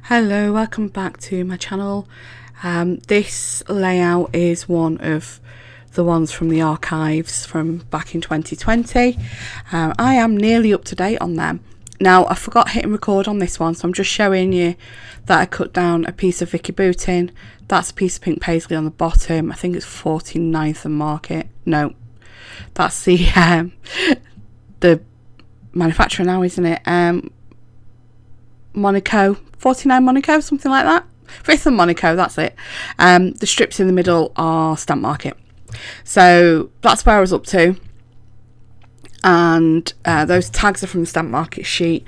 Hello, welcome back to my channel. This layout is one of the ones from the archives from back in 2020. I am nearly up to date on them. Now, I forgot hitting record on this one, so I'm just showing you that I cut down a piece of Vicky Booting. That's a piece of pink paisley on the bottom. I think it's 49th and Market. No, that's the manufacturer now, isn't it? Monaco, 49 Monaco, something like that. 5th and Monaco, that's it. The strips in the middle are Stamp Market. So that's where I was up to. And those tags are from the Stamp Market sheet.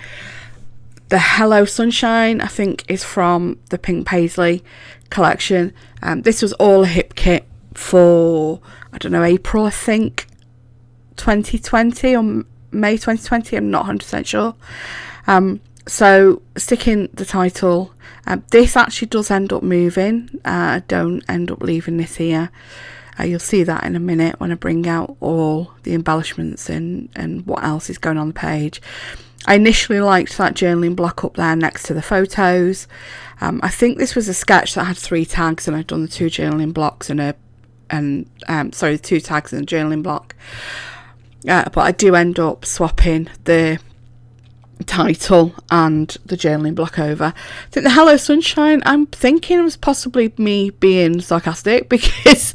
The Hello Sunshine, I think, is from the Pink Paisley collection. This was all a hip kit for, I don't know, April, I think, 2020 or May 2020. I'm not 100% sure. So sticking the title, this actually does end up moving. I don't end up leaving this here. You'll see that in a minute when I bring out all the embellishments and what else is going on the page. I initially liked that journaling block up there next to the photos. I think this was a sketch that had 3 tags, and I'd done the 2 journaling blocks and the 2 tags and a journaling block. But I do end up swapping the title and the journaling block over. I think the Hello Sunshine, I'm thinking it was possibly me being sarcastic, because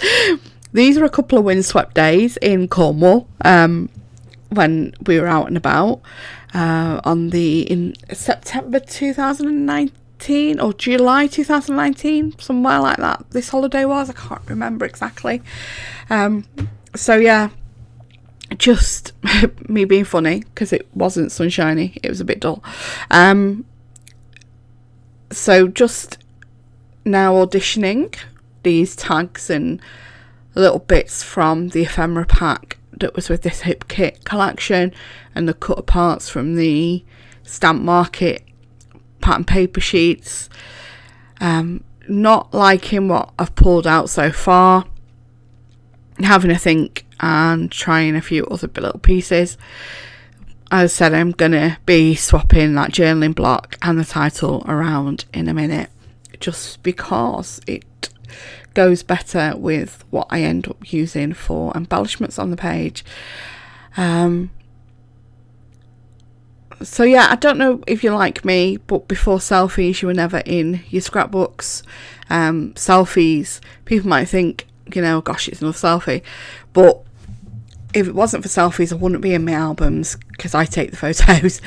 these are a couple of windswept days in Cornwall when we were out and about in September 2019 or July 2019, somewhere like that this holiday was. I can't remember exactly. So yeah, just me being funny, because it wasn't sunshiny, it was a bit dull. So just now auditioning these tags and little bits from the ephemera pack that was with this hip kit collection, and the cut parts from the Stamp Market pattern paper sheets. Not liking what I've pulled out so far, having a think and trying a few other little pieces. As I said, I'm gonna be swapping that journaling block and the title around in a minute, just because it goes better with what I end up using for embellishments on the page. So yeah, I don't know if you're like me, but before selfies you were never in your scrapbooks. Selfies, people might think, gosh, it's another selfie, but if it wasn't for selfies, I wouldn't be in my albums, because I take the photos.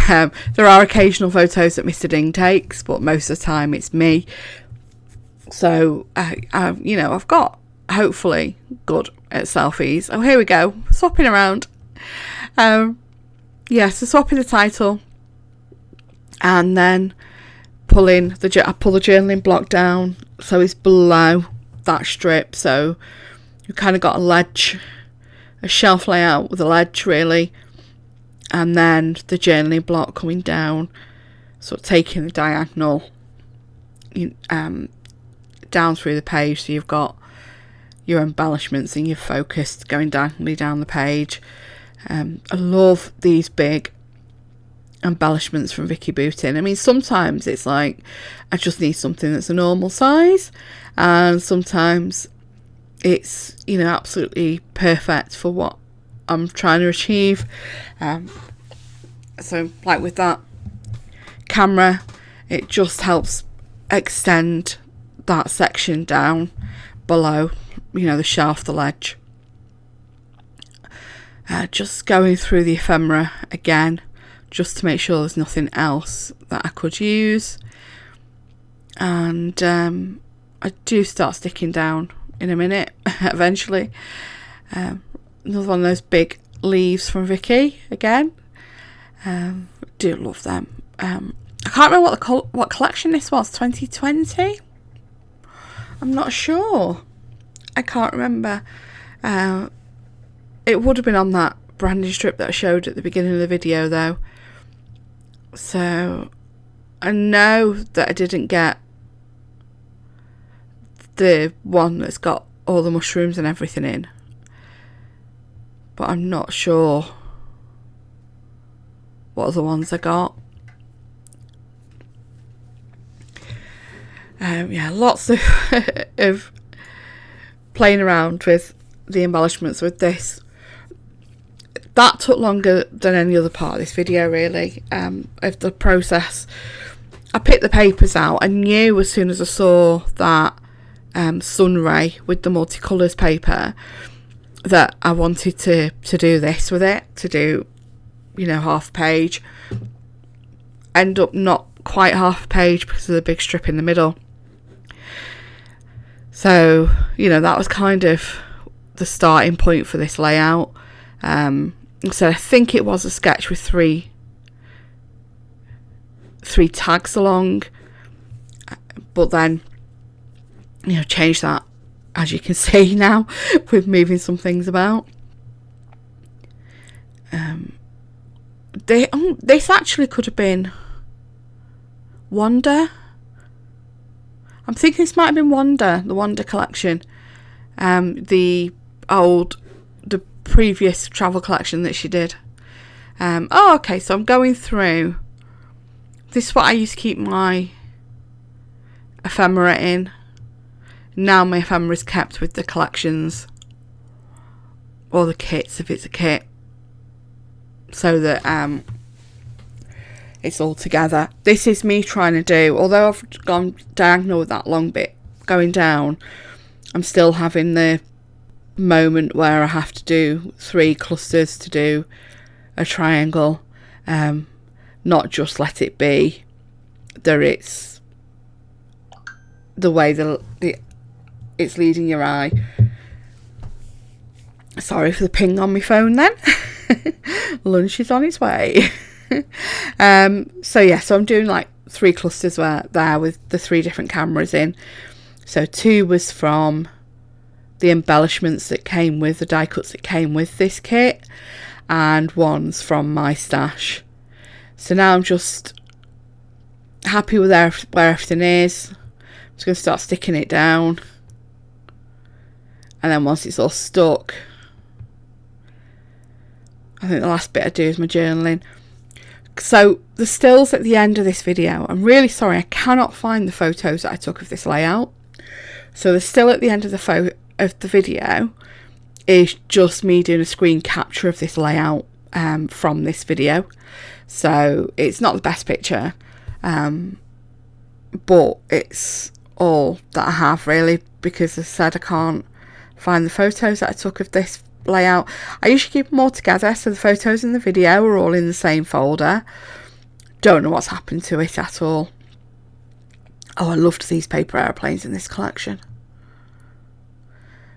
There are occasional photos that Mr. Ding takes, but most of the time it's me. So I've got, hopefully, good at selfies. Oh, here we go, swapping around. So swapping the title, and then I pull the journaling block down so it's below that strip, so you've kind of got a shelf layout with a ledge really, and then the journaling block coming down, sort of taking the diagonal down through the page, so you've got your embellishments and your focus going diagonally down the page. I love these big embellishments from Vicky Booting. I mean, sometimes it's like I just need something that's a normal size, and sometimes it's absolutely perfect for what I'm trying to achieve. So like with that camera, it just helps extend that section down below the shelf, the ledge. Just going through the ephemera again, just to make sure there's nothing else that I could use. And I do start sticking down in a minute, eventually. Another one of those big leaves from Vicky again. Do love them. I can't remember what collection this was, 2020? I'm not sure. I can't remember. It would have been on that branding strip that I showed at the beginning of the video though. So I know that I didn't get the one that's got all the mushrooms and everything in, but I'm not sure what other ones I got. Yeah, lots of, of playing around with the embellishments with this. That took longer than any other part of this video, really, of the process. I picked the papers out. I knew as soon as I saw that Sunray with the multicolours paper that I wanted to do this with it, to do, you know, half a page. End up not quite half a page because of the big strip in the middle. So, you know, that was kind of the starting point for this layout. So I think it was a sketch with three tags along, but then, you know, change that, as you can see now, with moving some things about. This actually could have been Wonder. I'm thinking this might have been Wonder, the Wonder collection. The previous travel collection that she did. Okay, so I'm going through. This is what I used to keep my ephemera in. Now my ephemera is kept with the collections, or the kits if it's a kit, so that it's all together. This is me trying to do, although I've gone diagonal with that long bit going down, I'm still having the moment where I have to do 3 clusters to do a triangle, not just let it be that it's the way it's leading your eye. Sorry for the ping on my phone then. Lunch is on its way. So yeah, so I'm doing like 3 clusters there with the 3 different cameras in. So 2 was from the embellishments that came with the die cuts that came with this kit, and 1's from my stash. So now I'm just happy with where everything is. I'm just going to start sticking it down, and then once it's all stuck, I think the last bit I do is my journaling. So the stills at the end of this video, I'm really sorry I cannot find the photos that I took of this layout. So the still at the end of the video is just me doing a screen capture of this layout from this video. So it's not the best picture, but it's all that I have really, because as I said, I can't find the photos that I took of this layout. I usually keep them all together, so the photos and the video are all in the same folder. Don't know what's happened to it at all. Oh, I loved these paper airplanes in this collection.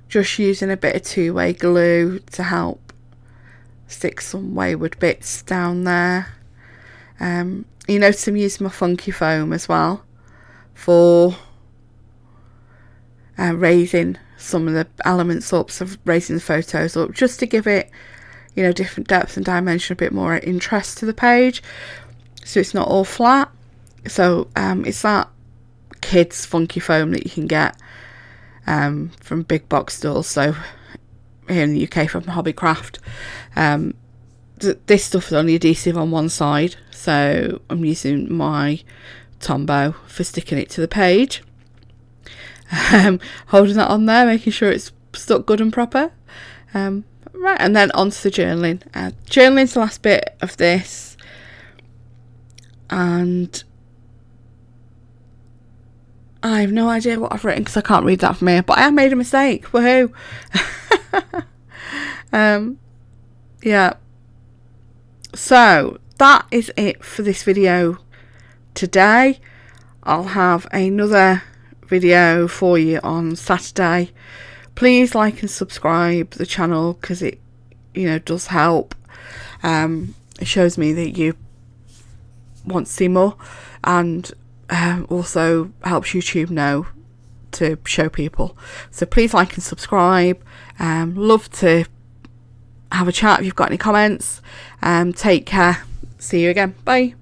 Just using a bit of 2-way glue to help stick some wayward bits down there. You notice I'm using my funky foam as well for raising some of the elements up, so raising the photos up, just to give it, you know, different depth and dimension, a bit more interest to the page, so it's not all flat. So it's that kids funky foam that you can get from big box stores, so here in the UK from Hobbycraft. This stuff is only adhesive on one side, so I'm using my Tombow for sticking it to the page. Holding that on there, making sure it's stuck good and proper. Right, and then onto the journaling. Journaling's the last bit of this, and I have no idea what I've written because I can't read that from here, but I have made a mistake. Woohoo! Yeah. So that is it for this video today. I'll have another video for you on Saturday. Please like and subscribe the channel, because it, you know, does help. It shows me that you want to see more, and also helps YouTube know to show people. So please like and subscribe. Love to have a chat if you've got any comments. Take care. See you again. Bye.